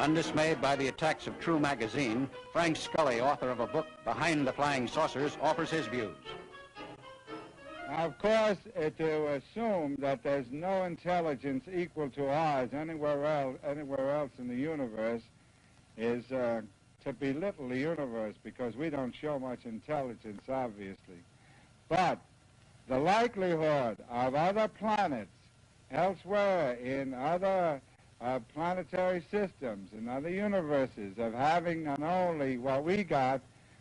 Undismayed by the attacks of True magazine, Frank Scully, author of a book, Behind the Flying Saucers, offers his views. Now, of course, to assume that there's no intelligence equal to ours anywhere else in the universe is to belittle the universe, because we don't show much intelligence, obviously. But the likelihood of other planets elsewhere in other planetary systems, in other universes, of having not only what we got,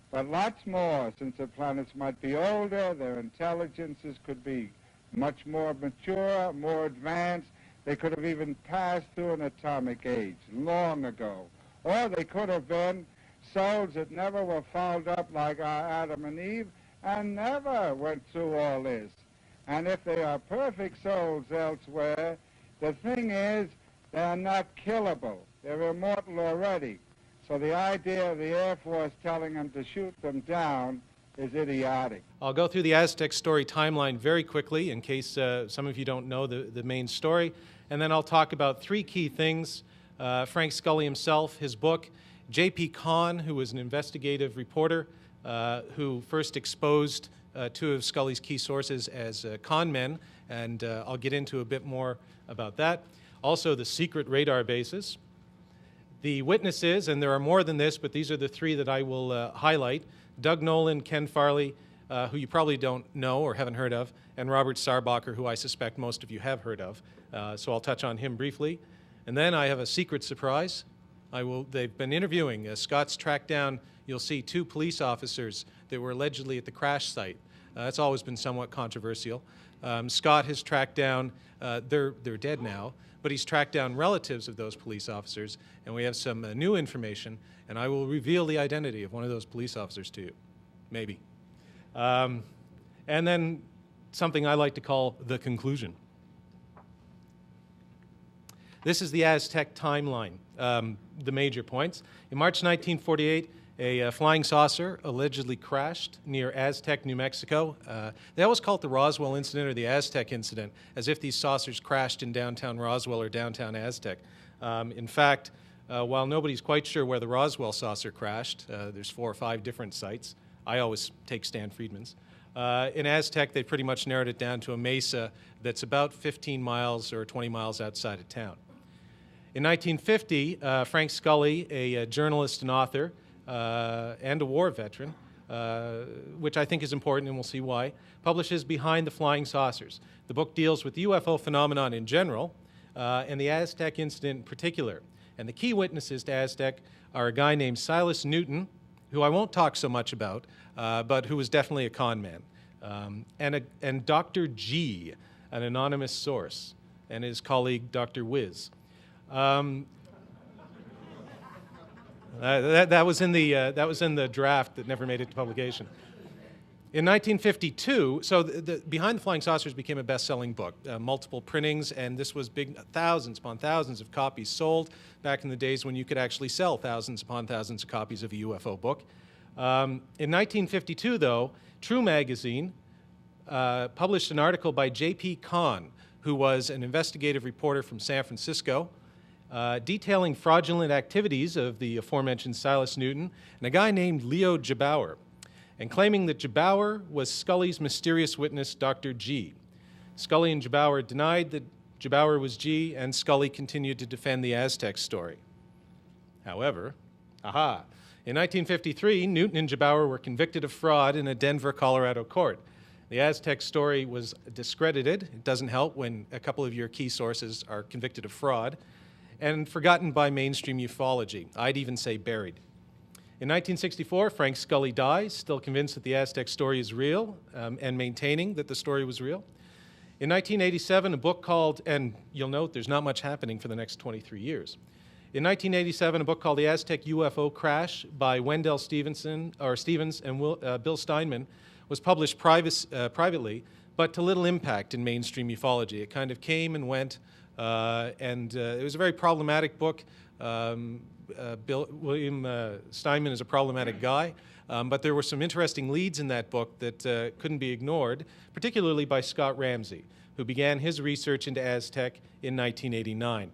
but lots more, since the planets might be older, their intelligences could be much more mature, more advanced. They could have even passed through an atomic age long ago. Or they could have been souls that never were fouled up like our Adam and Eve and never went through all this. And if they are perfect souls elsewhere, the thing is, they're not killable. They're immortal already. So the idea of the Air Force telling them to shoot them down is idiotic. I'll go through the Aztec story timeline very quickly in case some of you don't know the main story. And then I'll talk about three key things. Frank Scully himself, his book, J.P. Kahn, who was an investigative reporter who first exposed two of Scully's key sources as con men, and I'll get into a bit more about that. Also, the secret radar bases. The witnesses, and there are more than this, but these are the three that I will highlight: Doug Nolan, Ken Farley, who you probably don't know or haven't heard of, and Robert Sarbacher, who I suspect most of you have heard of. So I'll touch on him briefly. And then I have a secret surprise. They've been interviewing. Scott's tracked down, you'll see, two police officers that were allegedly at the crash site. That's always been somewhat controversial. Scott has tracked down, they're dead now, but he's tracked down relatives of those police officers, and we have some new information, and I will reveal the identity of one of those police officers to you, maybe. And then something I like to call the conclusion. This is the Aztec timeline, the major points. In March 1948, a flying saucer allegedly crashed near Aztec, New Mexico. They always call it the Roswell incident or the Aztec incident, as if these saucers crashed in downtown Roswell or downtown Aztec. In fact, while nobody's quite sure where the Roswell saucer crashed, there's 4 or 5 different sites. I always take Stan Friedman's. In Aztec, they pretty much narrowed it down to a mesa that's about 15 miles or 20 miles outside of town. In 1950, Frank Scully, a journalist and author, and a war veteran, which I think is important, and we'll see why, publishes Behind the Flying Saucers. The book deals with the UFO phenomenon in general, and the Aztec incident in particular. And the key witnesses to Aztec are a guy named Silas Newton, who I won't talk so much about, but who was definitely a con man, and Dr. G, an anonymous source, and his colleague, Dr. Wiz. That was in the draft that never made it to publication. In 1952, so Behind the Flying Saucers became a best-selling book, multiple printings, and this was big, thousands upon thousands of copies sold back in the days when you could actually sell thousands upon thousands of copies of a UFO book. In 1952, though, True magazine published an article by J.P. Kahn, who was an investigative reporter from San Francisco, detailing fraudulent activities of the aforementioned Silas Newton and a guy named Leo Gebauer, and claiming that Gebauer was Scully's mysterious witness, Dr. G. Scully and Gebauer denied that Gebauer was G, and Scully continued to defend the Aztec story. However, in 1953, Newton and Gebauer were convicted of fraud in a Denver, Colorado court. The Aztec story was discredited. It doesn't help when a couple of your key sources are convicted of fraud, and forgotten by mainstream ufology. I'd even say buried. In 1964, Frank Scully dies, still convinced that the Aztec story is real, and maintaining that the story was real. In 1987, a book called, and you'll note there's not much happening for the next 23 years. In 1987, a book called The Aztec UFO Crash by Wendell Stevens and Bill Steinman was published privately, but to little impact in mainstream ufology. It kind of came and went, and it was a very problematic book. William Steinman is a problematic guy, but there were some interesting leads in that book that couldn't be ignored, particularly by Scott Ramsey, who began his research into Aztec in 1989.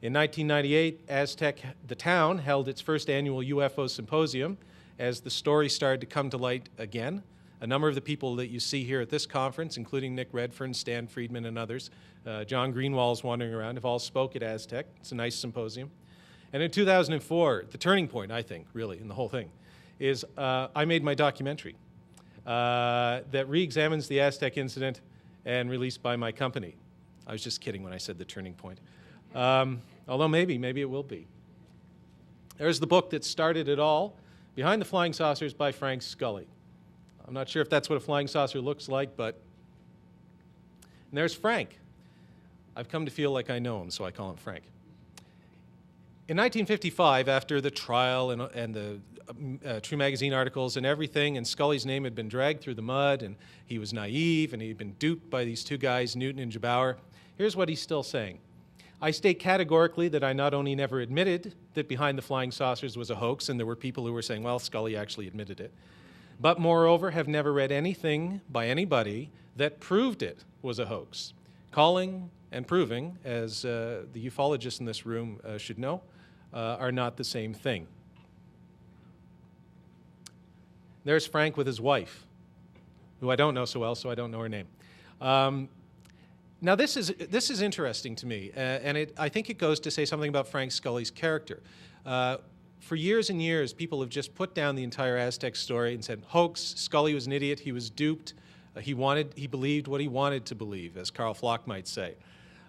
In 1998, Aztec, the town, held its first annual UFO symposium as the story started to come to light again. A number of the people that you see here at this conference, including Nick Redfern, Stan Friedman, and others, John Greenwald's wandering around, have all spoke at Aztec. It's a nice symposium. And in 2004, the turning point, I think, really, in the whole thing, is I made my documentary that re-examines the Aztec incident and released by my company. I was just kidding when I said the turning point. Although maybe it will be. There's the book that started it all, Behind the Flying Saucers by Frank Scully. I'm not sure if that's what a flying saucer looks like, but... And there's Frank. I've come to feel like I know him, so I call him Frank. In 1955, after the trial and the True Magazine articles and everything, and Scully's name had been dragged through the mud, and he was naive, and he'd been duped by these two guys, Newton and Gebauer, here's what he's still saying. I state categorically that I not only never admitted that Behind the Flying Saucers was a hoax, and there were people who were saying, well, Scully actually admitted it, but moreover have never read anything by anybody that proved it was a hoax. Calling and proving, as the ufologists in this room should know, are not the same thing. There's Frank with his wife, who I don't know so well, so I don't know her name. Now, this is interesting to me, and I think it goes to say something about Frank Scully's character. For years and years, people have just put down the entire Aztec story and said, hoax, Scully was an idiot, he was duped, he believed what he wanted to believe, as Carl Flock might say.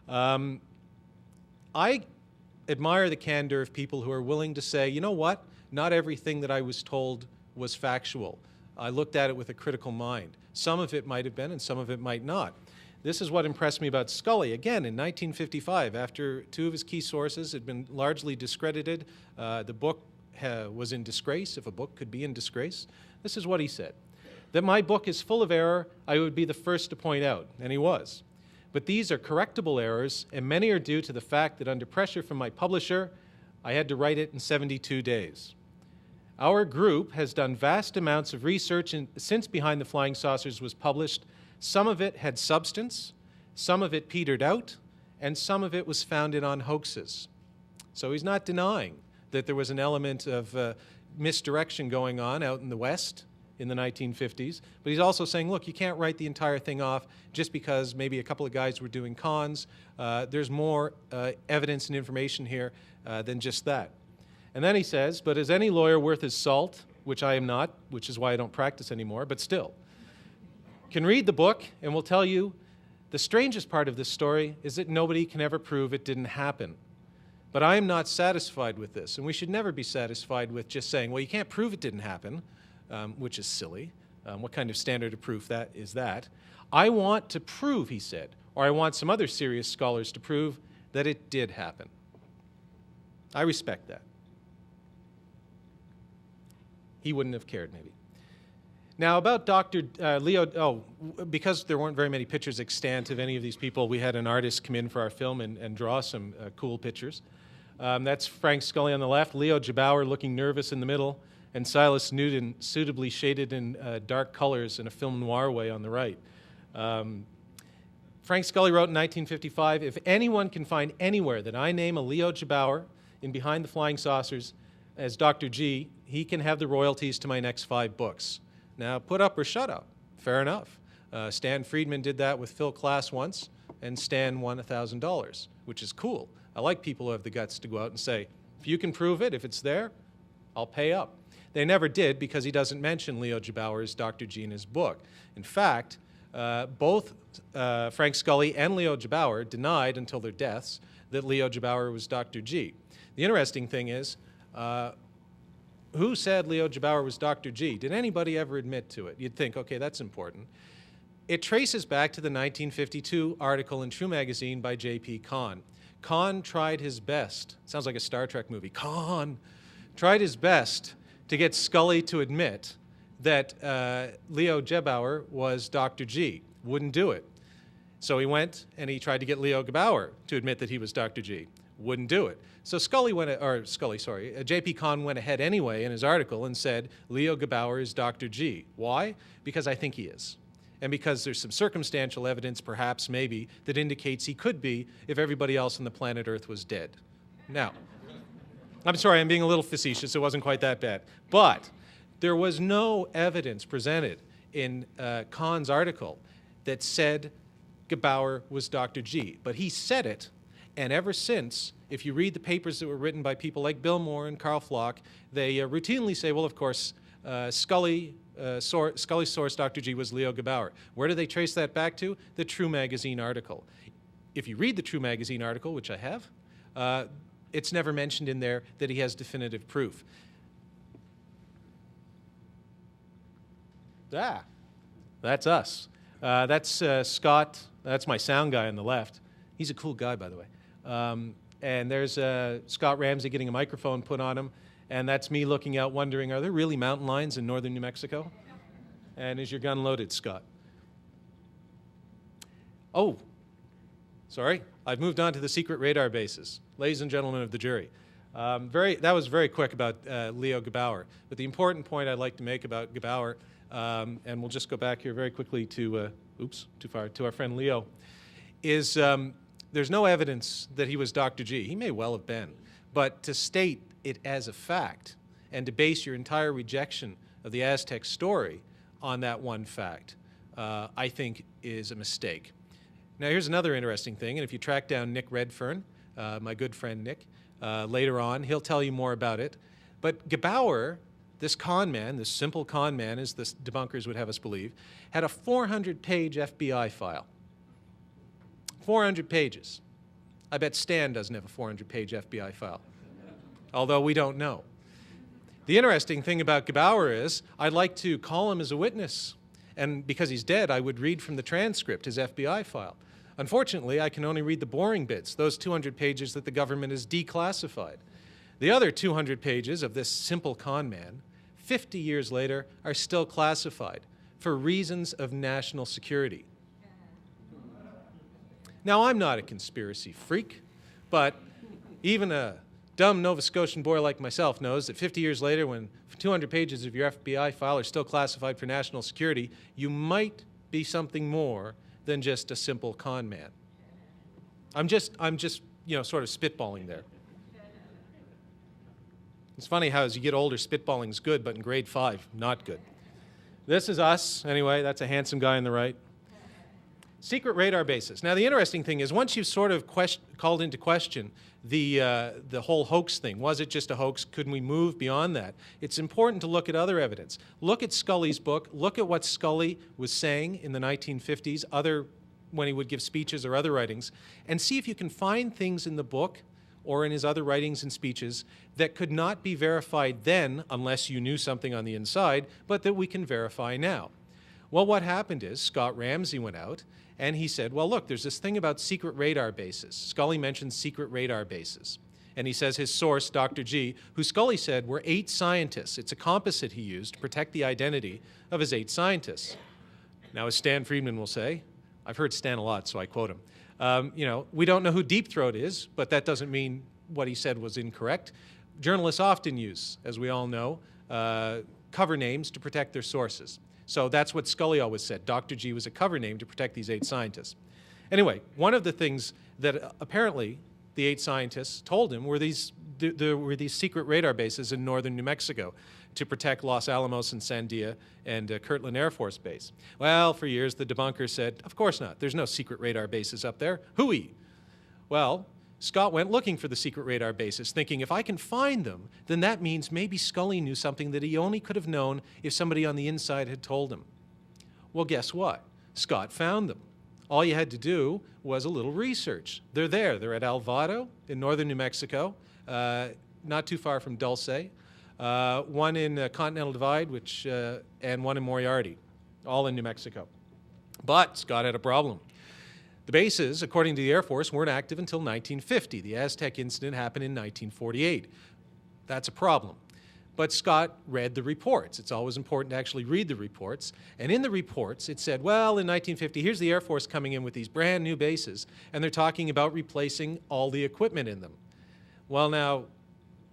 I admire the candor of people who are willing to say, you know what, not everything that I was told was factual. I looked at it with a critical mind. Some of it might have been, and some of it might not. This is what impressed me about Scully. Again, in 1955, after two of his key sources had been largely discredited, the book was in disgrace, if a book could be in disgrace. This is what he said. That my book is full of error, I would be the first to point out, and he was. But these are correctable errors, and many are due to the fact that under pressure from my publisher, I had to write it in 72 days. Our group has done vast amounts of research since Behind the Flying Saucers was published. Some of it had substance, some of it petered out, and some of it was founded on hoaxes. So he's not denying that there was an element of misdirection going on out in the West in the 1950s, but he's also saying, look, you can't write the entire thing off just because maybe a couple of guys were doing cons. There's more evidence and information here than just that. And then he says, but is any lawyer worth his salt, which I am not, which is why I don't practice anymore, but still, can read the book and will tell you the strangest part of this story is that nobody can ever prove it didn't happen. But I am not satisfied with this, and we should never be satisfied with just saying, well, you can't prove it didn't happen, which is silly. What kind of standard of proof is that? I want to prove, he said, or I want some other serious scholars to prove that it did happen. I respect that. He wouldn't have cared, maybe. Now, about Dr. Leo, because there weren't very many pictures extant of any of these people, we had an artist come in for our film and draw some cool pictures. That's Frank Scully on the left, Leo Gebauer looking nervous in the middle, and Silas Newton suitably shaded in dark colors in a film noir way on the right. Frank Scully wrote in 1955, if anyone can find anywhere that I name a Leo Gebauer in Behind the Flying Saucers as Dr. G, he can have the royalties to my next 5 books. Now, put up or shut up. Fair enough. Stan Friedman did that with Phil Klass once, and Stan won $1,000, which is cool. I like people who have the guts to go out and say, if you can prove it, if it's there, I'll pay up. They never did because he doesn't mention Leo Gebauer as Dr. G in his book. In fact, both Frank Scully and Leo Gebauer denied until their deaths that Leo Gebauer was Dr. G. The interesting thing is, who said Leo Gebauer was Dr. G? Did anybody ever admit to it? You'd think, okay, that's important. It traces back to the 1952 article in True Magazine by J.P. Kahn. Kahn tried his best, sounds like a Star Trek movie, Kahn tried his best to get Scully to admit that Leo Gebauer was Dr. G. Wouldn't do it. So he went and he tried to get Leo Gebauer to admit that he was Dr. G. Wouldn't do it. So J.P. Kahn went ahead anyway in his article and said, Leo Gebauer is Dr. G. Why? Because I think he is. And because there's some circumstantial evidence, perhaps, maybe, that indicates he could be if everybody else on the planet Earth was dead. Now, I'm sorry, I'm being a little facetious. It wasn't quite that bad. But there was no evidence presented in Kahn's article that said Gebauer was Dr. G. But he said it, and ever since, if you read the papers that were written by people like Bill Moore and Carl Flock, they routinely say, well, of course, Scully's source, Dr. G, was Leo Gebauer. Where do they trace that back to? The True Magazine article. If you read the True Magazine article, which I have, it's never mentioned in there that he has definitive proof. That's us. That's Scott. That's my sound guy on the left. He's a cool guy, by the way. And there's Scott Ramsey getting a microphone put on him. And that's me looking out wondering, are there really mountain lions in northern New Mexico? And is your gun loaded, Scott? Oh, sorry. I've moved on to the secret radar bases. Ladies and gentlemen of the jury. That was very quick about Leo Gebauer. But the important point I'd like to make about Gebauer, and we'll just go back here very quickly to, oops, too far, to our friend Leo, is there's no evidence that he was Dr. G. He may well have been. But to state it as a fact and to base your entire rejection of the Aztec story on that one fact, I think is a mistake. Now, here's another interesting thing, and if you track down Nick Redfern, my good friend Nick, later on, he'll tell you more about it. But Gebauer, this con man, this simple con man, as the debunkers would have us believe, had a 400-page FBI file. 400 pages. I bet Stan doesn't have a 400-page FBI file, although we don't know. The interesting thing about Gebauer is I'd like to call him as a witness, and because he's dead, I would read from the transcript, his FBI file. Unfortunately, I can only read the boring bits, those 200 pages that the government has declassified. The other 200 pages of this simple con man, 50 years later, are still classified for reasons of national security. Now, I'm not a conspiracy freak, but even a dumb Nova Scotian boy like myself knows that 50 years later, when 200 pages of your FBI file are still classified for national security, you might be something more than just a simple con man. I'm just, you know, sort of spitballing there. It's funny how as you get older, spitballing's good, but in grade 5, not good. This is us, anyway. That's a handsome guy on the right. Secret radar bases. Now, the interesting thing is, once you've sort of called into question the whole hoax thing, was it just a hoax? Couldn't we move beyond that? It's important to look at other evidence. Look at Scully's book. Look at what Scully was saying in the 1950s, when he would give speeches or other writings, and see if you can find things in the book or in his other writings and speeches that could not be verified then unless you knew something on the inside, but that we can verify now. Well, what happened is Scott Ramsey went out and he said, well, look, there's this thing about secret radar bases. Scully mentioned secret radar bases. And he says his source, Dr. G, who Scully said were 8 scientists. It's a composite he used to protect the identity of his 8 scientists. Now, as Stan Friedman will say, I've heard Stan a lot, so I quote him, you know, we don't know who Deep Throat is, but that doesn't mean what he said was incorrect. Journalists often use, as we all know, cover names to protect their sources. So that's what Scully always said. Dr. G was a cover name to protect these 8 scientists. Anyway, one of the things that apparently the 8 scientists told him were there were these secret radar bases in northern New Mexico to protect Los Alamos and Sandia and Kirtland Air Force Base. Well, for years the debunkers said, of course not. There's no secret radar bases up there. Hooey. Well, Scott went looking for the secret radar bases, thinking if I can find them, then that means maybe Scully knew something that he only could have known if somebody on the inside had told him. Well, guess what? Scott found them. All you had to do was a little research. They're there. They're at Alvado in northern New Mexico, not too far from Dulce, one in Continental Divide, and one in Moriarty, all in New Mexico. But Scott had a problem. The bases, according to the Air Force, weren't active until 1950. The Aztec incident happened in 1948. That's a problem. But Scott read the reports. It's always important to actually read the reports. And in the reports, it said, well, in 1950, here's the Air Force coming in with these brand new bases, and they're talking about replacing all the equipment in them. Well, now,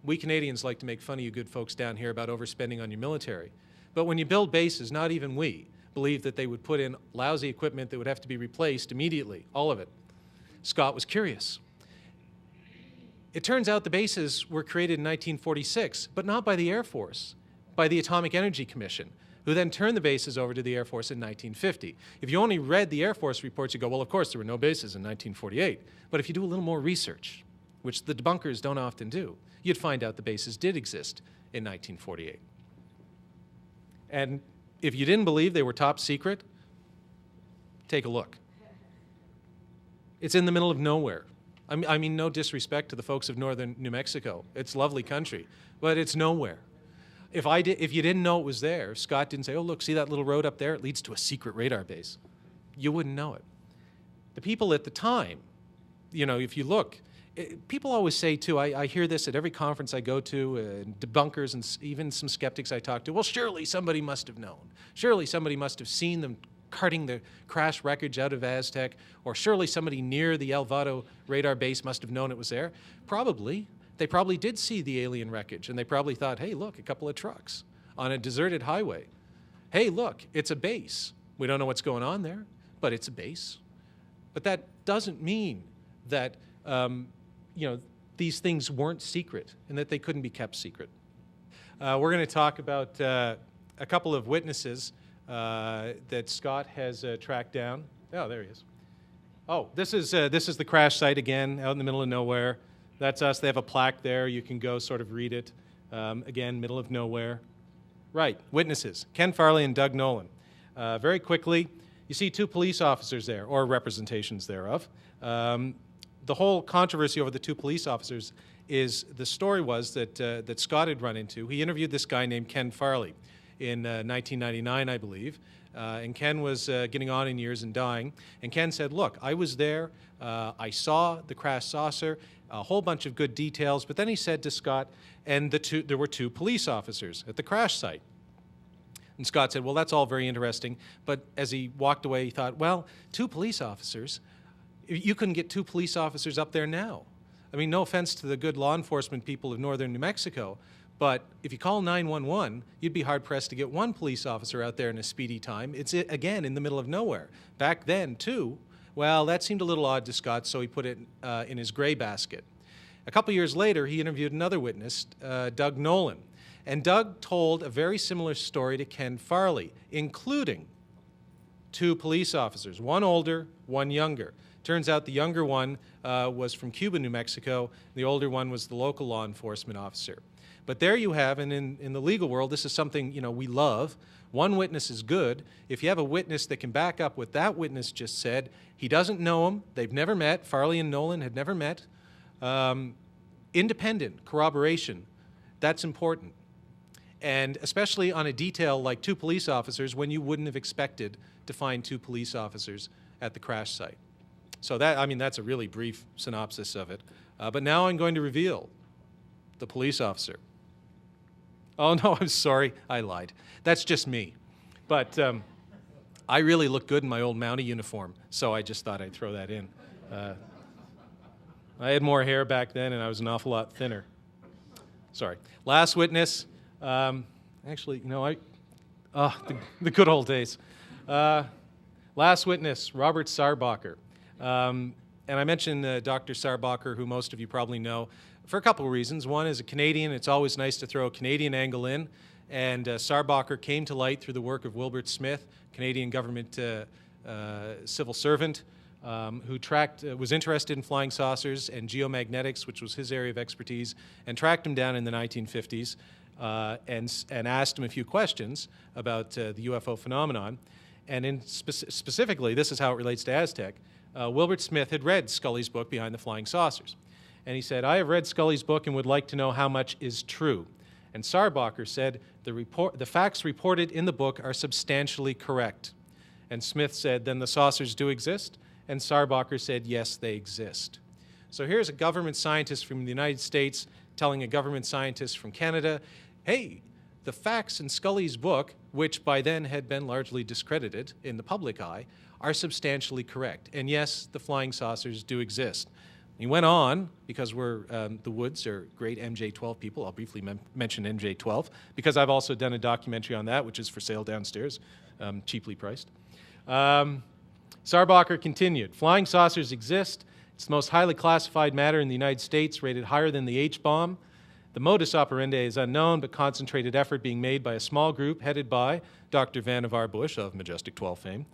we Canadians like to make fun of you good folks down here about overspending on your military. But when you build bases, not even we believed that they would put in lousy equipment that would have to be replaced immediately, all of it. Scott was curious. It turns out the bases were created in 1946, but not by the Air Force, by the Atomic Energy Commission, who then turned the bases over to the Air Force in 1950. If you only read the Air Force reports, you go, well, of course, there were no bases in 1948. But if you do a little more research, which the debunkers don't often do, you'd find out the bases did exist in 1948. And if you didn't believe they were top secret, take a look. It's in the middle of nowhere. I mean, no disrespect to the folks of northern New Mexico. It's lovely country, but it's nowhere. If you didn't know it was there, Scott didn't say, oh, look, see that little road up there? It leads to a secret radar base. You wouldn't know it. The people at the time, you know, if you look, people always say, too, I hear this at every conference I go to, debunkers and even some skeptics I talk to, well, surely somebody must have known. Surely somebody must have seen them carting the crash wreckage out of Aztec, or surely somebody near the El Vado radar base must have known it was there. Probably. They probably did see the alien wreckage, and they probably thought, hey, look, a couple of trucks on a deserted highway. Hey, look, it's a base. We don't know what's going on there, but it's a base. But that doesn't mean that these things weren't secret and that they couldn't be kept secret. We're going to talk about a couple of witnesses that Scott has tracked down. Oh, there he is. Oh, this is the crash site again, out in the middle of nowhere. That's us. They have a plaque there. You can go sort of read it. Again, middle of nowhere. Right, witnesses, Ken Farley and Doug Nolan. Very quickly, you see two police officers there, or representations thereof. The whole controversy over the two police officers is the story was that Scott had run into. He interviewed this guy named Ken Farley in 1999, I believe. And Ken was getting on in years and dying. And Ken said, look, I was there. I saw the crash saucer, a whole bunch of good details. But then he said to Scott, and there were two police officers at the crash site. And Scott said, well, that's all very interesting. But as he walked away, he thought, well, two police officers, you couldn't get two police officers up there now. I mean, no offense to the good law enforcement people of northern New Mexico, but if you call 911, you'd be hard-pressed to get one police officer out there in a speedy time. It's, again, in the middle of nowhere. Back then, too, well, that seemed a little odd to Scott, so he put it in his gray basket. A couple years later, he interviewed another witness, Doug Nolan. And Doug told a very similar story to Ken Farley, including two police officers, one older, one younger. Turns out the younger one was from Cuba, New Mexico. The older one was the local law enforcement officer. But there you have, and in the legal world, this is something we love. One witness is good. If you have a witness that can back up what that witness just said, he doesn't know him, they've never met, Farley and Nolan had never met. Independent corroboration, that's important. And especially on a detail like two police officers when you wouldn't have expected to find two police officers at the crash site. So that's a really brief synopsis of it. But now I'm going to reveal the police officer. Oh, no, I'm sorry. I lied. That's just me. But I really look good in my old Mountie uniform, so I just thought I'd throw that in. I had more hair back then, and I was an awful lot thinner. Sorry. Last witness. The good old days. Last witness, Robert Sarbacher. And I mentioned Dr. Sarbacher, who most of you probably know, for a couple of reasons. One, as a Canadian, it's always nice to throw a Canadian angle in. And Sarbacher came to light through the work of Wilbert Smith, Canadian government civil servant, who was interested in flying saucers and geomagnetics, which was his area of expertise, and tracked him down in the 1950s and asked him a few questions about the UFO phenomenon. And specifically, this is how it relates to Aztec, Wilbert Smith had read Scully's book, Behind the Flying Saucers. And he said, I have read Scully's book and would like to know how much is true. And Sarbacher said, the facts reported in the book are substantially correct. And Smith said, then the saucers do exist? And Sarbacher said, yes, they exist. So here's a government scientist from the United States telling a government scientist from Canada, hey, the facts in Scully's book, which by then had been largely discredited in the public eye, are substantially correct. And yes, the flying saucers do exist. He went on, because the Woods are great MJ-12 people. I'll briefly mention MJ-12, because I've also done a documentary on that, which is for sale downstairs, cheaply priced. Sarbacher continued, flying saucers exist. It's the most highly classified matter in the United States, rated higher than the H-bomb. The modus operandi is unknown, but concentrated effort being made by a small group headed by Dr. Vannevar Bush of Majestic 12 fame.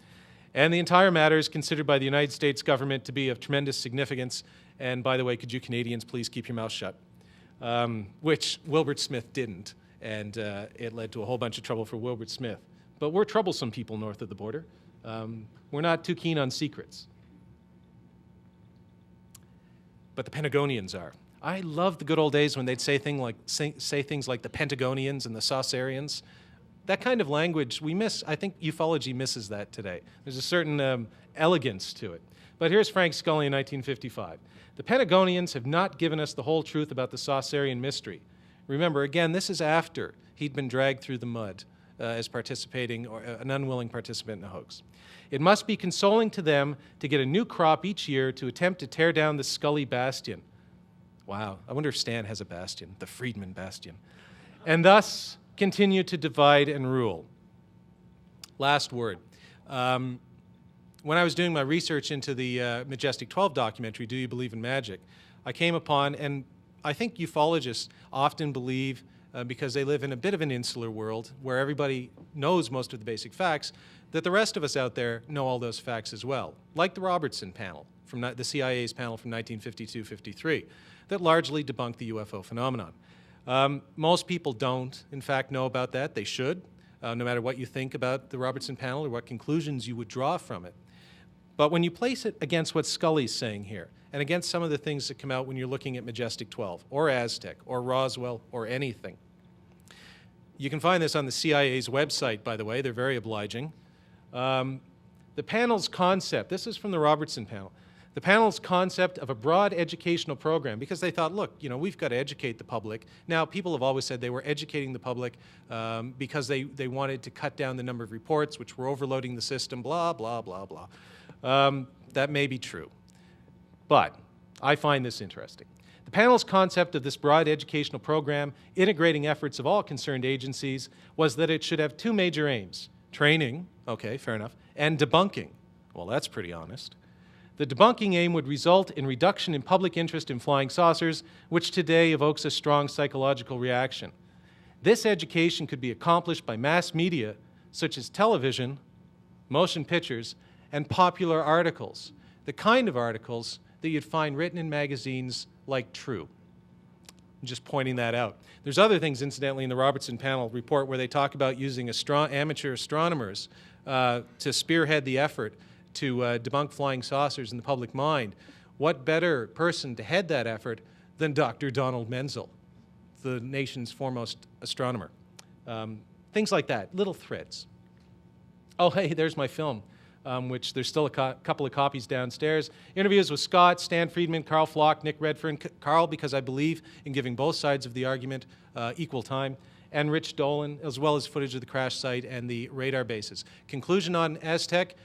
And the entire matter is considered by the United States government to be of tremendous significance. And by the way, could you Canadians please keep your mouth shut? Which Wilbert Smith didn't, and it led to a whole bunch of trouble for Wilbert Smith. But we're troublesome people north of the border. We're not too keen on secrets. But the Pentagonians are. I love the good old days when they'd say things like the Pentagonians and the Saucerians. That kind of language we miss. I think ufology misses that today. There's a certain elegance to it. But here's Frank Scully in 1955. The Pentagonians have not given us the whole truth about the Saucerian mystery. Remember, again, this is after he'd been dragged through the mud as participating or an unwilling participant in a hoax. It must be consoling to them to get a new crop each year to attempt to tear down the Scully bastion. Wow, I wonder if Stan has a bastion, the Friedman bastion. And thus continue to divide and rule. Last word. When I was doing my research into the Majestic 12 documentary, Do You Believe in Magic?, I came upon, and I think ufologists often believe, because they live in a bit of an insular world where everybody knows most of the basic facts, that the rest of us out there know all those facts as well, like the Robertson panel, from the CIA's panel from 1952-53, that largely debunked the UFO phenomenon. Most people don't, in fact, know about that. They should, no matter what you think about the Robertson panel or what conclusions you would draw from it. But when you place it against what Scully's saying here, and against some of the things that come out when you're looking at Majestic 12, or Aztec, or Roswell, or anything, you can find this on the CIA's website, by the way. They're very obliging. The panel's concept, this is from the Robertson panel, the panel's concept of a broad educational program, because they thought, look, you know, we've got to educate the public. Now, people have always said they were educating the public because they wanted to cut down the number of reports, which were overloading the system, blah, blah, blah, blah. That may be true, but I find this interesting. The panel's concept of this broad educational program, integrating efforts of all concerned agencies, was that it should have two major aims: training, okay, fair enough, and debunking. Well, that's pretty honest. The debunking aim would result in reduction in public interest in flying saucers, which today evokes a strong psychological reaction. This education could be accomplished by mass media, such as television, motion pictures, and popular articles, the kind of articles that you'd find written in magazines like True. I'm just pointing that out. There's other things, incidentally, in the Robertson panel report where they talk about using amateur astronomers to spearhead the effort to debunk flying saucers in the public mind. What better person to head that effort than Dr. Donald Menzel, the nation's foremost astronomer? Things like that, little threads. Oh, hey, there's my film, which there's still a couple of copies downstairs. Interviews with Scott, Stan Friedman, Carl Flock, Nick Redfern. Carl, because I believe in giving both sides of the argument equal time, and Rich Dolan, as well as footage of the crash site and the radar bases. Conclusion on Aztec: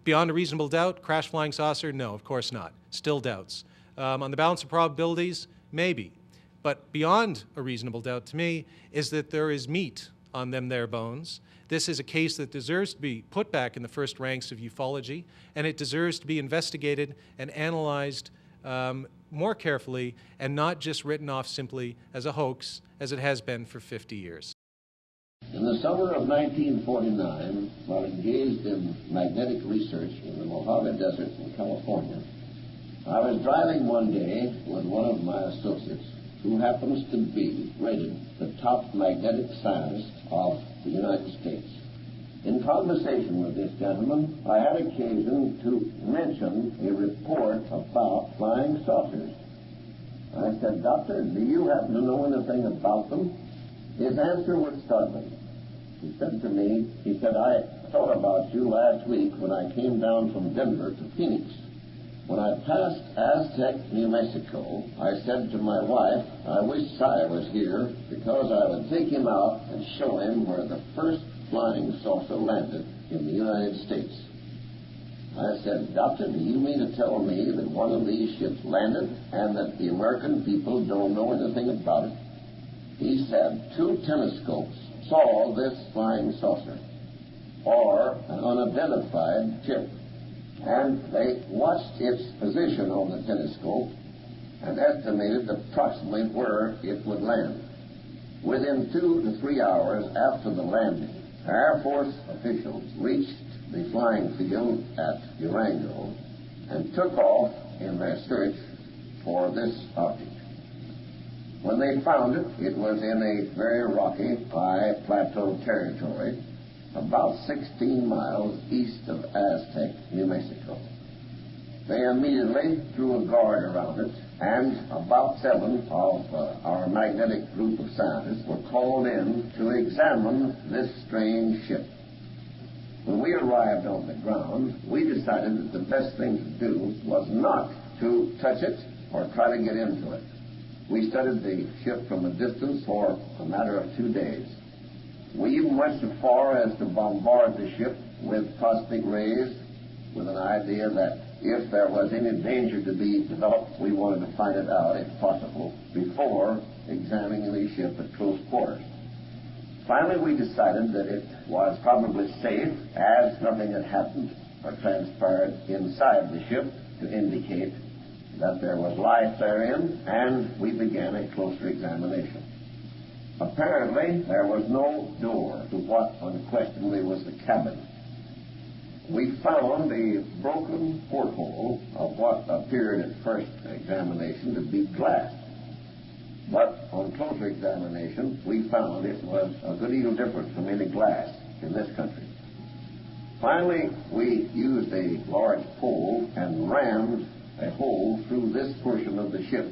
beyond a reasonable doubt, crash flying saucer? No, of course not. Still doubts. On the balance of probabilities? Maybe. But beyond a reasonable doubt to me is that there is meat on them there bones. This is a case that deserves to be put back in the first ranks of ufology, and it deserves to be investigated and analyzed more carefully and not just written off simply as a hoax, as it has been for 50 years. In the summer of 1949, while engaged in magnetic research in the Mojave Desert in California, I was driving one day with one of my associates who happens to be rated the top magnetic scientist of the United States. In conversation with this gentleman, I had occasion to mention a report about flying saucers. I said, "Doctor, do you happen to know anything about them?" His answer was startling. He said to me, "I thought about you last week when I came down from Denver to Phoenix. When I passed Aztec, New Mexico, I said to my wife, I wish Si was here because I would take him out and show him where the first flying saucer landed in the United States." I said, "Doctor, do you mean to tell me that one of these ships landed and that the American people don't know anything about it?" He said, "2 telescopes saw this flying saucer, or an unidentified ship, and they watched its position on the telescope and estimated approximately where it would land. Within 2 to 3 hours after the landing, Air Force officials reached the flying field at Durango and took off in their search for this object. When they found it, it was in a very rocky, high plateau territory about 16 miles east of Aztec, New Mexico. They immediately threw a guard around it, and about 7 of our magnetic group of scientists were called in to examine this strange ship. When we arrived on the ground, we decided that the best thing to do was not to touch it or try to get into it. We studied the ship from a distance for a matter of 2 days. We even went so far as to bombard the ship with cosmic rays with an idea that if there was any danger to be developed, we wanted to find it out, if possible, before examining the ship at close quarters. Finally, we decided that it was probably safe, as nothing had happened or transpired inside the ship to indicate that there was life therein, and we began a closer examination. Apparently, there was no door to what unquestionably was the cabin. We found a broken porthole of what appeared at first examination to be glass. But on closer examination, we found it was a good deal different from any glass in this country. Finally, we used a large pole and rammed a hole through this portion of the ship.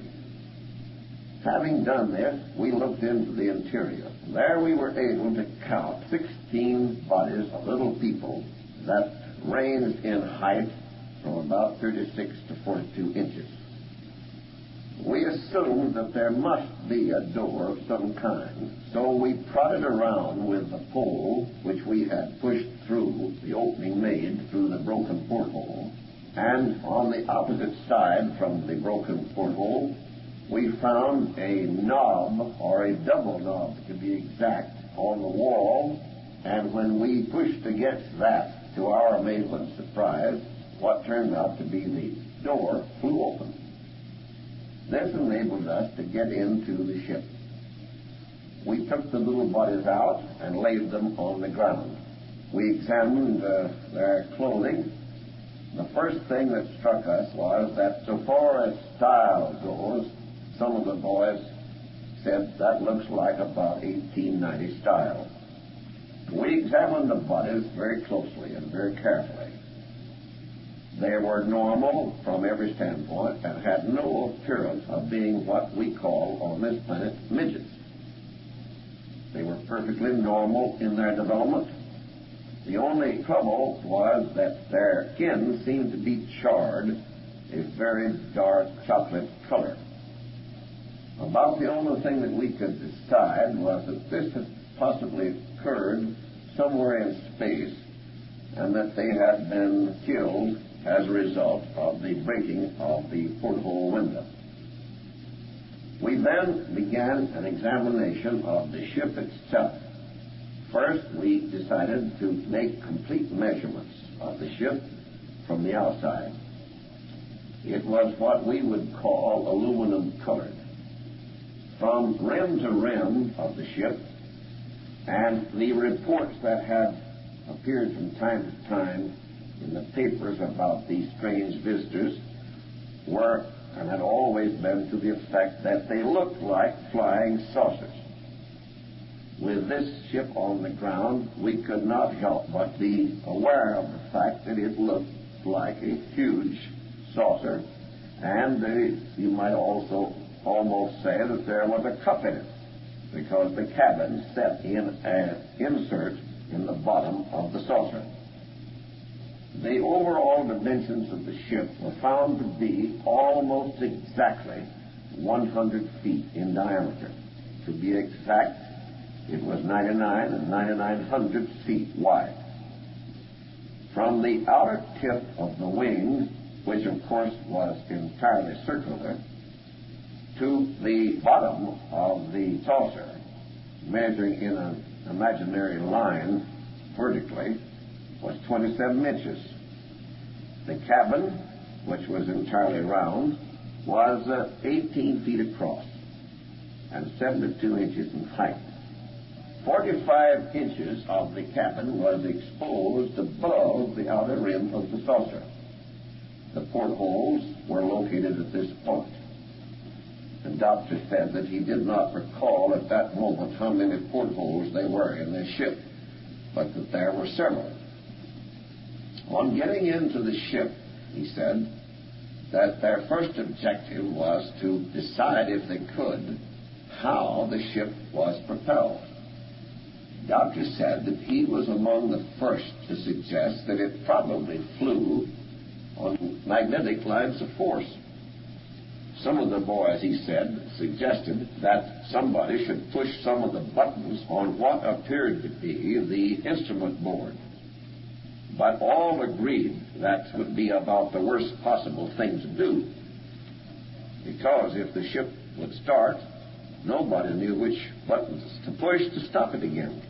Having done this, we looked into the interior. There we were able to count 16 bodies of little people that ranged in height from about 36 to 42 inches. We assumed that there must be a door of some kind, so we prodded around with the pole which we had pushed through the opening made through the broken porthole, and on the opposite side from the broken porthole, we found a knob, or a double knob to be exact, on the wall, and when we pushed against that, to our amazement and surprise, what turned out to be the door flew open. This enabled us to get into the ship. We took the little bodies out and laid them on the ground. We examined their clothing. The first thing that struck us was that so far as style goes, some of the boys said that looks like about 1890 style. We examined the bodies very closely and very carefully. They were normal from every standpoint and had no appearance of being what we call on this planet midgets. They were perfectly normal in their development. The only trouble was that their skin seemed to be charred, a very dark chocolate color. About the only thing that we could decide was that this had possibly occurred somewhere in space and that they had been killed as a result of the breaking of the porthole window. We then began an examination of the ship itself. First, we decided to make complete measurements of the ship from the outside. It was what we would call aluminum colored. From rim to rim of the ship, and the reports that had appeared from time to time in the papers about these strange visitors were and had always been to the effect that they looked like flying saucers. With this ship on the ground, we could not help but be aware of the fact that it looked like a huge saucer, and you might also almost say that there was a cup in it, because the cabin set in an insert in the bottom of the saucer. The overall dimensions of the ship were found to be almost exactly 100 feet in diameter. To be exact, it was 99 and 99 feet wide. From the outer tip of the wing, which of course was entirely circular, to the bottom of the saucer, measuring in an imaginary line vertically, was 27 inches. The cabin, which was entirely round, was 18 feet across and 72 inches in height. 45 inches of the cabin was exposed above the outer rim of the saucer. The portholes were located at this point. The doctor said that he did not recall at that moment how many portholes there were in the ship, but that there were several. On getting into the ship, he said that their first objective was to decide, if they could, how the ship was propelled. The doctor said that he was among the first to suggest that it probably flew on magnetic lines of force. Some of the boys, he said, suggested that somebody should push some of the buttons on what appeared to be the instrument board. But all agreed that would be about the worst possible thing to do, because if the ship would start, nobody knew which buttons to push to stop it again.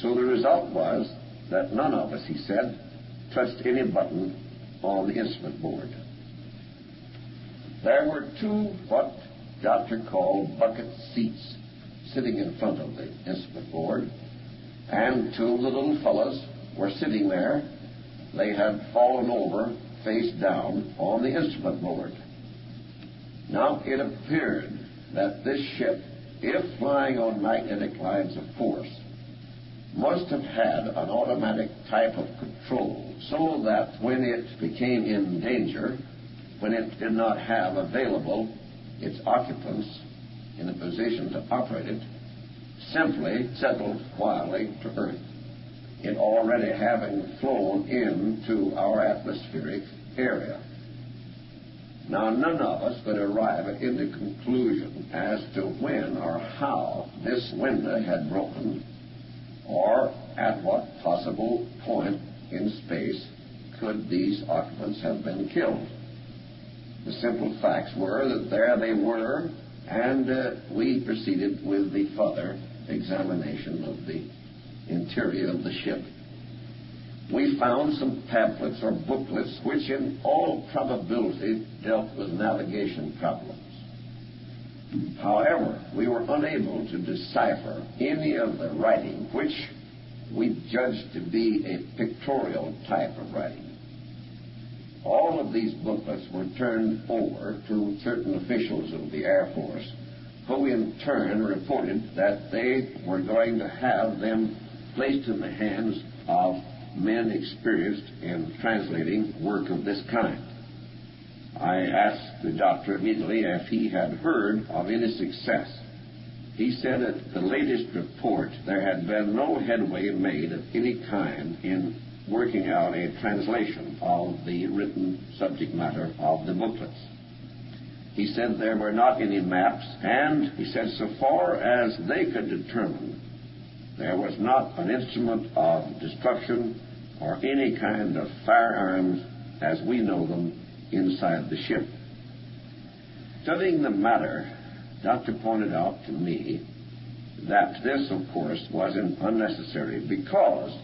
So the result was that none of us, he said, touched any button on the instrument board. There were two what Doctor called bucket seats sitting in front of the instrument board, and two of the little fellows were sitting there. They had fallen over face down on the instrument board. Now it appeared that this ship, if flying on magnetic lines of force, must have had an automatic type of control, so that when it became in danger, when it did not have available its occupants in a position to operate it, simply settled quietly to Earth, it already having flown into our atmospheric area. Now, none of us could arrive at any conclusion as to when or how this window had broken, or at what possible point in space could these occupants have been killed. The simple facts were that there they were, and we proceeded with the further examination of the interior of the ship. We found some pamphlets or booklets which in all probability dealt with navigation problems. However, we were unable to decipher any of the writing which we judged to be a pictorial type of writing. All of these booklets were turned over to certain officials of the Air Force, who in turn reported that they were going to have them placed in the hands of men experienced in translating work of this kind. I asked the doctor immediately if he had heard of any success. He said at the latest report there had been no headway made of any kind in working out a translation of the written subject matter of the booklets. He said there were not any maps, and he said so far as they could determine, there was not an instrument of destruction or any kind of firearms as we know them inside the ship. Studying the matter, Doctor pointed out to me that this, of course, was unnecessary, because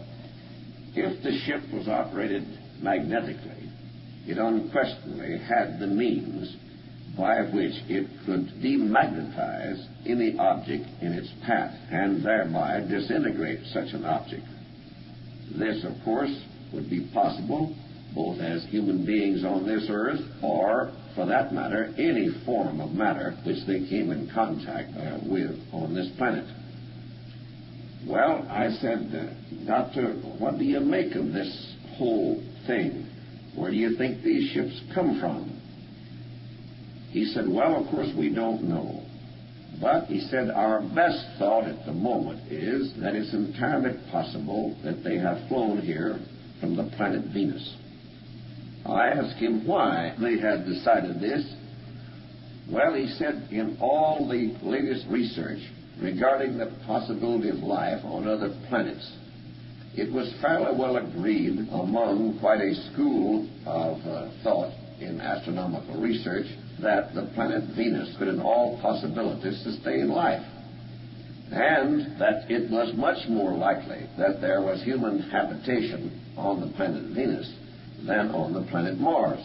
if the ship was operated magnetically, it unquestionably had the means by which it could demagnetize any object in its path and thereby disintegrate such an object. This, of course, would be possible both as human beings on this earth or, for that matter, any form of matter which they came in contact with on this planet. Well, I said, Doctor, what do you make of this whole thing? Where do you think these ships come from? He said, well, of course, we don't know. But, he said, our best thought at the moment is that it's entirely possible that they have flown here from the planet Venus. I asked him why they had decided this. Well, he said, in all the latest research regarding the possibility of life on other planets, it was fairly well agreed among quite a school of thought in astronomical research that the planet Venus could in all possibilities sustain life, and that it was much more likely that there was human habitation on the planet Venus than on the planet Mars.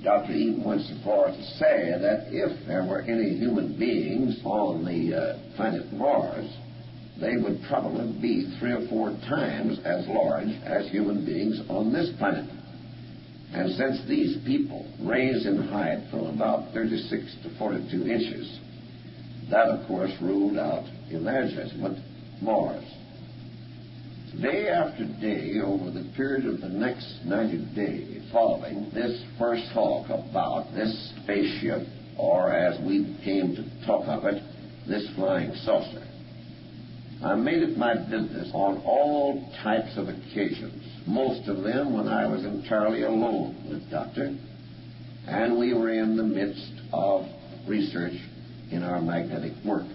Dr. even went so far as to say that if there were any human beings on the planet Mars, they would probably be 3 or 4 times as large as human beings on this planet. And since these people range in height from about 36 to 42 inches, that, of course, ruled out, in their judgment, Mars. Day after day, over the period of the next 90 days following this first talk about this spaceship, or as we came to talk of it, this flying saucer, I made it my business on all types of occasions, most of them when I was entirely alone with Doctor, and we were in the midst of research in our magnetic work.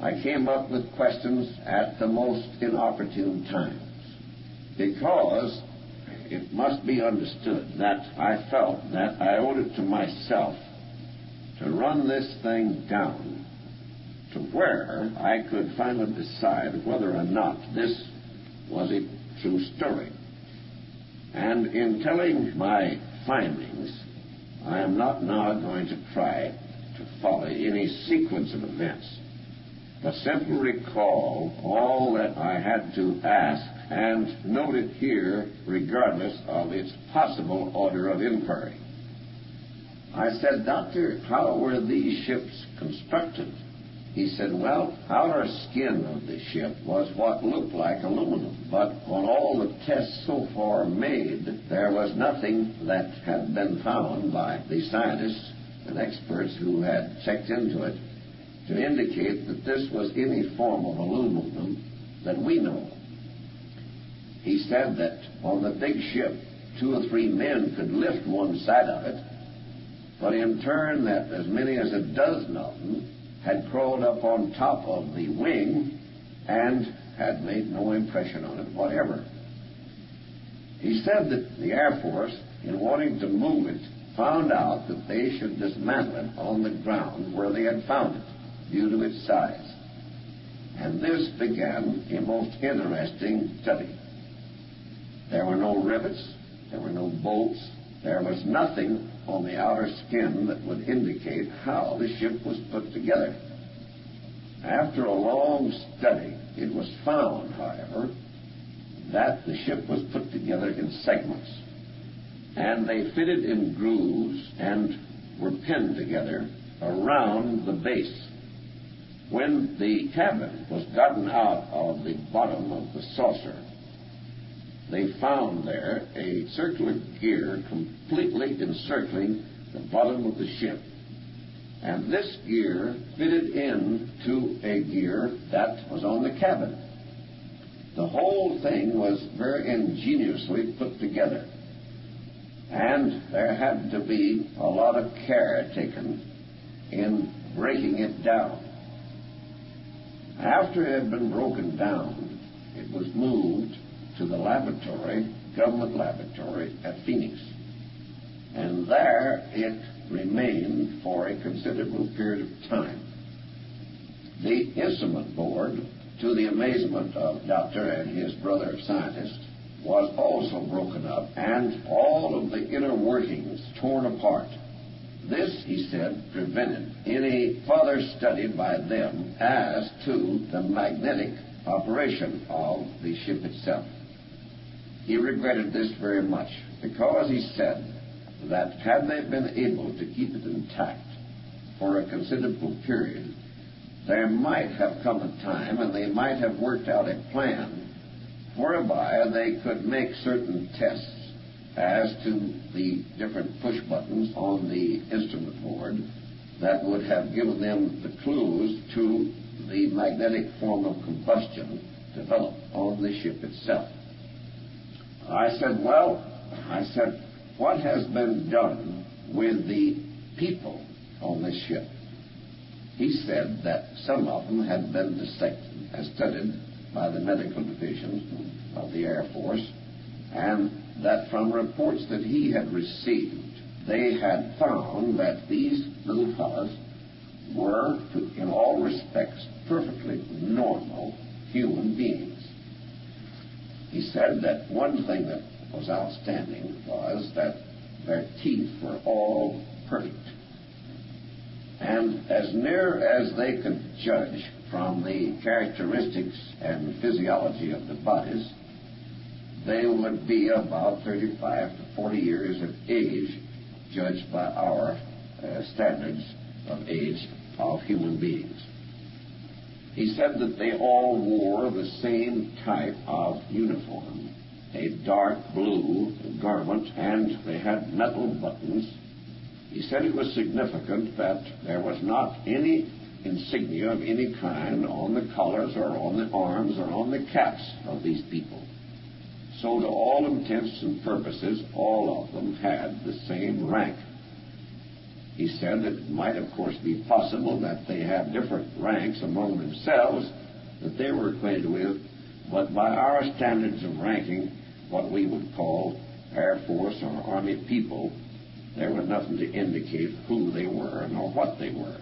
I came up with questions at the most inopportune times, because it must be understood that I felt that I owed it to myself to run this thing down to where I could finally decide whether or not this was a true story. And in telling my findings, I am not now going to try to follow any sequence of events, but simply recall all that I had to ask and note it here regardless of its possible order of inquiry. I said, Doctor, how were these ships constructed? He said, well, outer skin of the ship was what looked like aluminum, but on all the tests so far made, there was nothing that had been found by the scientists and experts who had checked into it to indicate that this was any form of aluminum that we know. He said that on the big ship, 2 or 3 men could lift one side of it, but in turn that as many as a dozen of them had crawled up on top of the wing and had made no impression on it whatever. He said that the Air Force, in wanting to move it, found out that they should dismantle it on the ground where they had found it, due to its size. And this began a most interesting study. There were no rivets, there were no bolts, there was nothing on the outer skin that would indicate how the ship was put together. After a long study, it was found, however, that the ship was put together in segments, and they fitted in grooves and were pinned together around the base. When the cabin was gotten out of the bottom of the saucer, they found there a circular gear completely encircling the bottom of the ship. And this gear fitted into a gear that was on the cabin. The whole thing was very ingeniously put together. And there had to be a lot of care taken in breaking it down. After it had been broken down, it was moved to the laboratory, government laboratory at Phoenix. And there it remained for a considerable period of time. The instrument board, to the amazement of Doctor and his brother scientists, was also broken up and all of the inner workings torn apart. This, he said, prevented any further study by them as to the magnetic operation of the ship itself. He regretted this very much, because he said that had they been able to keep it intact for a considerable period, there might have come a time and they might have worked out a plan whereby they could make certain tests as to the different push buttons on the instrument board that would have given them the clues to the magnetic form of combustion developed on the ship itself. I said, what has been done with the people on this ship? He said that some of them had been dissected and studied by the medical division of the Air Force, and that from reports that he had received, they had found that these little fellows were, in all respects, perfectly normal human beings. He said that one thing that was outstanding was that their teeth were all perfect. And as near as they could judge from the characteristics and physiology of the bodies, they would be about 35 to 40 years of age, judged by our standards of age of human beings. He said that they all wore the same type of uniform, a dark blue garment, and they had metal buttons. He said it was significant that there was not any insignia of any kind on the collars or on the arms or on the caps of these people. So to all intents and purposes, all of them had the same rank. He said that it might, of course, be possible that they had different ranks among themselves that they were acquainted with, but by our standards of ranking, what we would call Air Force or Army people, there was nothing to indicate who they were nor what they were.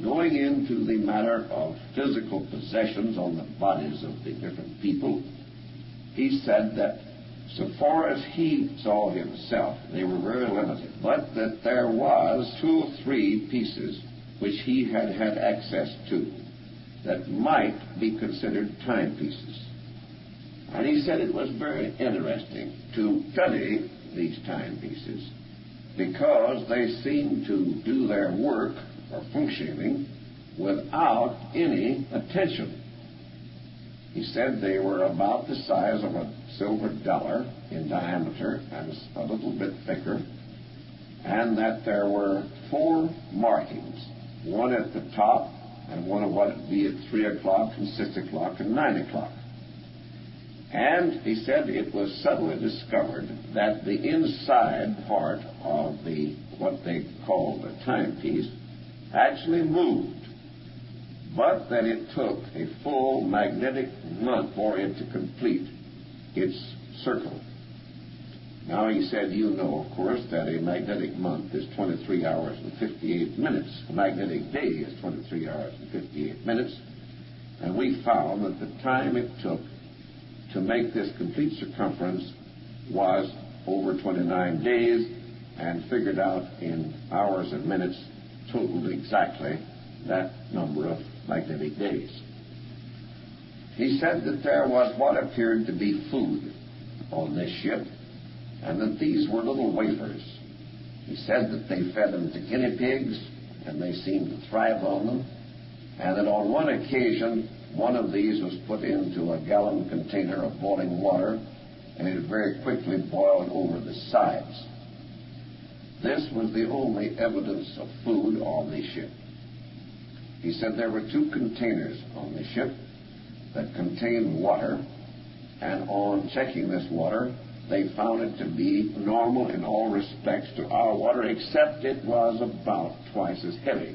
Going into the matter of physical possessions on the bodies of the different people, he said that so far as he saw himself, they were very limited, but that there was 2 or 3 pieces which he had had access to that might be considered timepieces. And he said it was very interesting to study these timepieces because they seemed to do their work or functioning without any attention. He said they were about the size of a silver dollar in diameter and a little bit thicker, and that there were 4 markings, one at the top and one of what would be at 3 o'clock and 6 o'clock and 9 o'clock. And he said it was suddenly discovered that the inside part of the what they called the timepiece actually moved, but that it took a full magnetic month for it to complete its circle. Now he said, you know, of course, that a magnetic month is 23 hours and 58 minutes. A magnetic day is 23 hours and 58 minutes. And we found that the time it took to make this complete circumference was over 29 days, and figured out in hours and minutes totaled exactly that number of magnetic days. He said that there was what appeared to be food on this ship, and that these were little wafers. He said that they fed them to guinea pigs, and they seemed to thrive on them, and that on one occasion, one of these was put into a gallon container of boiling water, and it very quickly boiled over the sides. This was the only evidence of food on the ship. He said there were 2 containers on the ship that contained water, and on checking this water, they found it to be normal in all respects to our water, except it was about twice as heavy.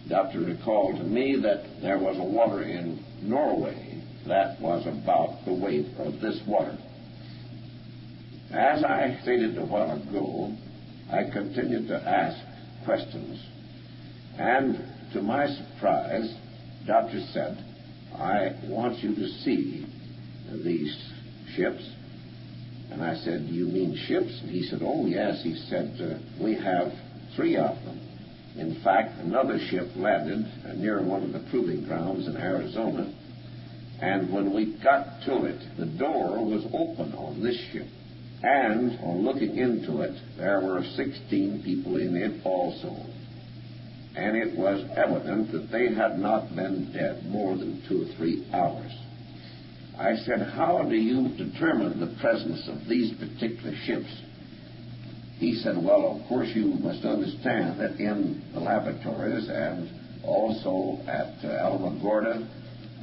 The doctor recalled to me that there was a water in Norway that was about the weight of this water. As I stated a while ago, I continued to ask questions, and to my surprise, the doctor said, I want you to see these ships. And I said, do you mean ships? And he said, oh yes. He said, we have 3 of them. In fact, another ship landed near one of the proving grounds in Arizona, and when we got to it, the door was open on this ship, and on looking into it, there were 16 people in it also, and it was evident that they had not been dead more than 2 or 3 hours. I said, how do you determine the presence of these particular ships? He said, well, of course, you must understand that in the laboratories and also at Alamogordo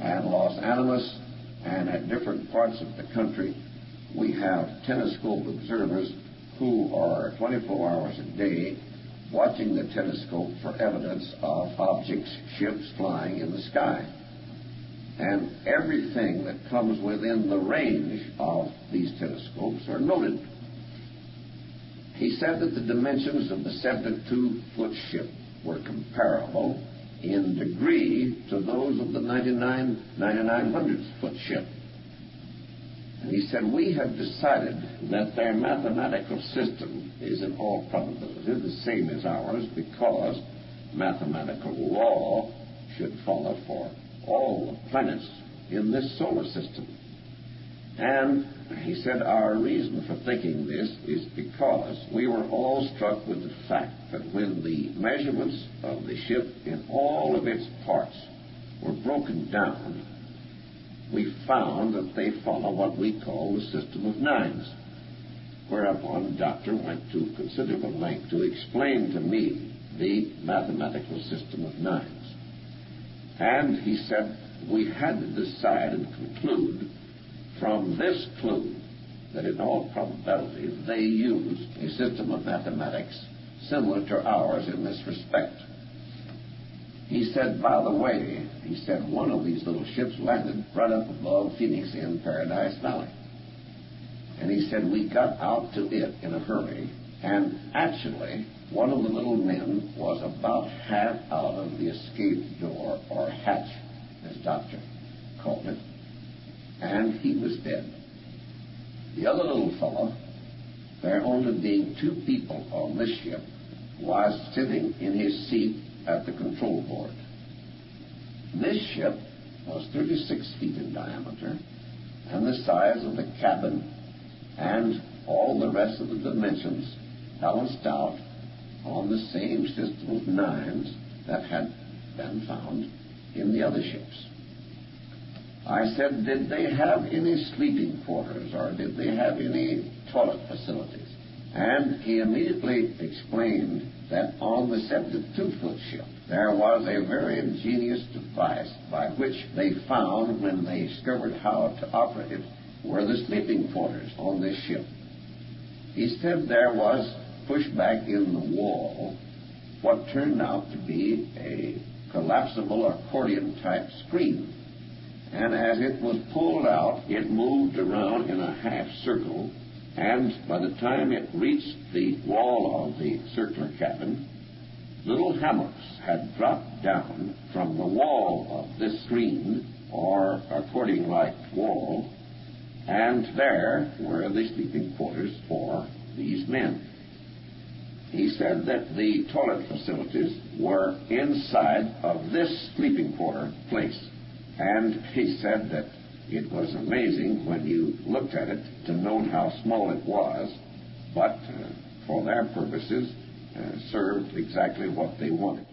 and Los Alamos and at different parts of the country, we have telescope observers who are 24 hours a day watching the telescope for evidence of objects, ships flying in the sky. And everything that comes within the range of these telescopes are noted. He said that the dimensions of the 72-foot ship were comparable in degree to those of the 9,900-foot ship. And he said, we have decided that their mathematical system is in all probability the same as ours, because mathematical law should follow for all the planets in this solar system. And he said, our reason for thinking this is because we were all struck with the fact that when the measurements of the ship in all of its parts were broken down, we found that they follow what we call the system of nines. Whereupon the doctor went to considerable length to explain to me the mathematical system of nines. And he said we had to decide and conclude from this clue that in all probability they used a system of mathematics similar to ours in this respect. He said, by the way, he said, one of these little ships landed right up above Phoenix in Paradise Valley. And he said, we got out to it in a hurry, and actually, one of the little men was about half out of the escape door, or hatch, as Doctor called it, and he was dead. The other little fellow, there only being 2 people on this ship, was sitting in his seat at the control board. This ship was 36 feet in diameter, and the size of the cabin and all the rest of the dimensions balanced out on the same system of nines that had been found in the other ships. I said, did they have any sleeping quarters, or did they have any toilet facilities? And he immediately explained that on the 72-foot ship, there was a very ingenious device by which they found, when they discovered how to operate it, were the sleeping quarters on this ship. He said there was pushed back in the wall what turned out to be a collapsible accordion-type screen. And as it was pulled out, it moved around in a half circle, and by the time it reached the wall of the circular cabin, little hammocks had dropped down from the wall of this screen, or accordion-like wall, and there were the sleeping quarters for these men. He said that the toilet facilities were inside of this sleeping quarter place. And he said that it was amazing when you looked at it to note how small it was, but for their purposes served exactly what they wanted.